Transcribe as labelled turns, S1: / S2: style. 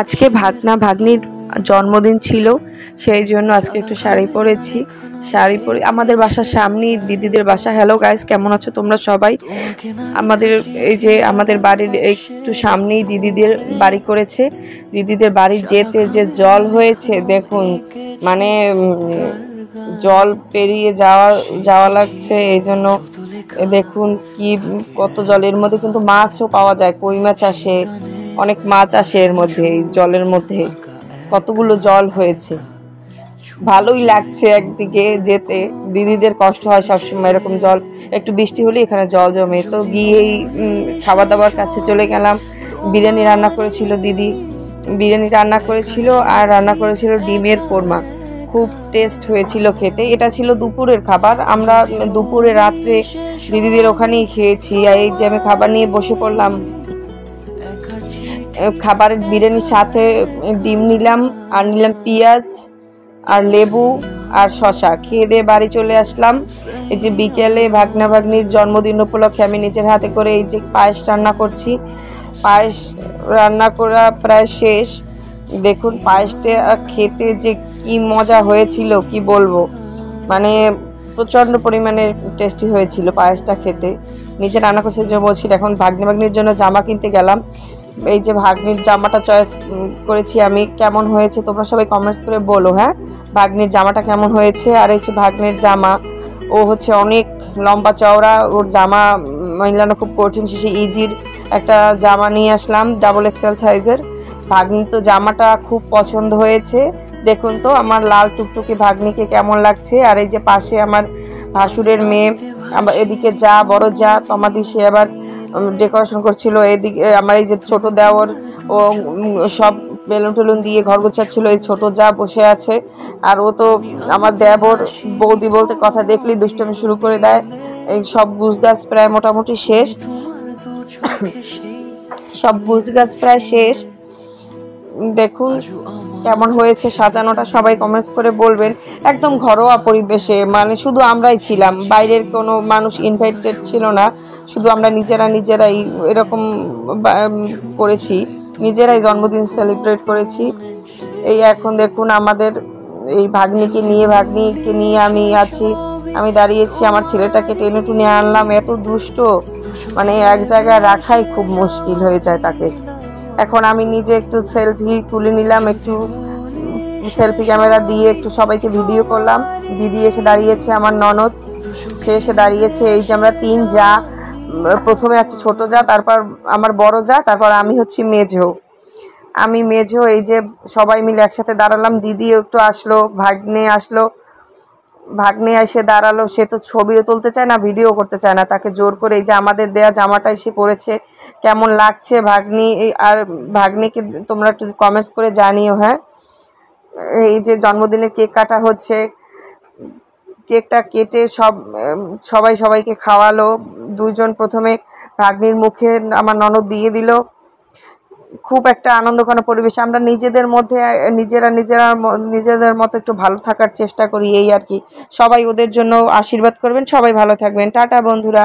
S1: আজকে ভাগনা ভাগ্নির জন্মদিন ছিল, সেই জন্য আজকে একটু শাড়ি পরেছি। শাড়ি পরে আমাদের বাসার সামনেই দিদিদের বাসা। হ্যালো গাইস, কেমন আছো তোমরা সবাই? আমাদের এই যে আমাদের বাড়ির একটু সামনেই দিদিদের বাড়ি করেছে। দিদিদের বাড়ি যেতে যে জল হয়েছে দেখুন, মানে জল পেরিয়ে যাওয়া লাগছে। এই জন্য দেখুন কি কত জলের মধ্যে কিন্তু মাছও পাওয়া যায়, কই মাছ আসে, অনেক মাছ আসে এর মধ্যে। এই জলের মধ্যে কতগুলো জল হয়েছে, ভালোই লাগছে একদিকে যেতে। দিদিদের কষ্ট হয় সবসময়, এরকম জল একটু বৃষ্টি হলে এখানে জল জমে। তো গিয়েই খাবার দাবার কাছে চলে গেলাম। বিরিয়ানি রান্না করেছিল দিদি, বিরিয়ানি রান্না করেছিল আর রান্না করেছিল ডিমের কোরমা। খুব টেস্ট হয়েছিল খেতে। এটা ছিল দুপুরের খাবার। আমরা দুপুরে রাত্রে দিদিদের ওখানেই খেয়েছি। এই যে আমি খাবার নিয়ে বসে পড়লাম। খাবারের বিরিয়ানির সাথে ডিম নিলাম, আর নিলাম পেঁয়াজ আর লেবু আর শশা। খেয়ে দিয়ে বাড়ি চলে আসলাম। এই যে বিকেলে ভাগনা ভাগ্নির জন্মদিন উপলক্ষে আমি নিজের হাতে করে এই যে পায়েস রান্না করছি। পায়েস রান্না করা প্রায় শেষ। দেখুন পায়েসটা খেতে যে কি মজা হয়েছিল কি বলবো, মানে প্রচণ্ড পরিমাণে টেস্টি হয়েছিল পায়েসটা খেতে। নিজে রান্না করছে যে বলছিল। এখন ভাগ্নি ভাগ্নির জন্য জামা কিনতে গেলাম। এই যে ভাগ্নির জামাটা চয়েস করেছি আমি। কেমন হয়েছে তোমরা সবাই কমেন্টস করে বলো। হ্যাঁ, ভাগ্নির জামাটা কেমন হয়েছে? আর এই যে ভাগ্নির জামা, ও হচ্ছে অনেক লম্বা চওড়া, ওর জামা মেলানো খুব কঠিন। শেষে ইজির একটা জামা নিয়ে আসলাম ডাবল এক্সেল সাইজের। ভাগ্নির তো জামাটা খুব পছন্দ হয়েছে। দেখুন তো আমার লাল টুকটুকি ভাগ্নিকে কেমন লাগছে। আর এই যে পাশে আমার ভাসুরের মেয়ে, আবার এদিকে যা বড় যা তোমাদের, সে আবার ডেকোরেশন করছিল। এদিকে আমার এই যে ছোট দেওর, ও সব বেলুন টেলুন দিয়ে ঘর গোছাচ্ছিল। এই ছোট যা বসে আছে। আর ও তো আমার দেবর বৌদি বলতে কথা দেখলেই দুষ্টমি শুরু করে দেয়। এই সব গুছগাছ প্রায় মোটামুটি শেষ, সব গুছগাছ প্রায় শেষ। দেখুন কেমন হয়েছে সাজানোটা, সবাই কমেন্টস করে বলবেন। একদম ঘরোয়া পরিবেশে, মানে শুধু আমরাই ছিলাম, বাইরের কোনো মানুষ ইনভাইটেড ছিল না। শুধু আমরা নিজেরাই এরকম করেছি, নিজেরাই জন্মদিন সেলিব্রেট করেছি। এই এখন দেখুন আমাদের এই ভাগ্নিকে নিয়ে আমি আছি, আমি দাঁড়িয়েছি। আমার ছেলেটাকে টেনে টুনে আনলাম, এত দুষ্ট, মানে এক জায়গায় রাখাই খুব মুশকিল হয়ে যায় তাকে। এখন আমি নিজে একটু সেলফি তুলে নিলাম, একটু সেলফি ক্যামেরা দিয়ে একটু সবাইকে ভিডিও করলাম। দিদি এসে দাঁড়িয়েছে, আমার ননদ সে এসে দাঁড়িয়েছে। এই যে আমরা তিন যা, প্রথমে আছে ছোট যা, তারপর আমার বড় যা, তারপর আমি হচ্ছি মেজো। এই যে সবাই মিলে একসাথে দাঁড়ালাম। দিদিও একটু আসলো, ভাগ্নে এসে দাঁড়ালো। সে তো ছবিও তুলতে চায় না, ভিডিও করতে চায় না। তাকে জোর করে এই যে আমাদের দেয়া জামাটাই সে পরেছে। কেমন লাগছে ভাগ্নি আর ভাগ্নিকে তোমরা একটু কমেন্টস করে জানিও। হ্যাঁ, এই যে জন্মদিনের কেক কাটা হচ্ছে, কেকটা কেটে সবাইকে খাওয়ালো। দুজন প্রথমে ভাগ্নির মুখে আমার ননদ দিয়ে দিল। খুব একটা আনন্দঘন পরিবেশ। আমরা নিজেদের মতো একটু ভালো থাকার চেষ্টা করি, এই আর কি। সবাই ওদের জন্য আশীর্বাদ করবেন, সবাই ভালো থাকবেন। টাটা বন্ধুরা।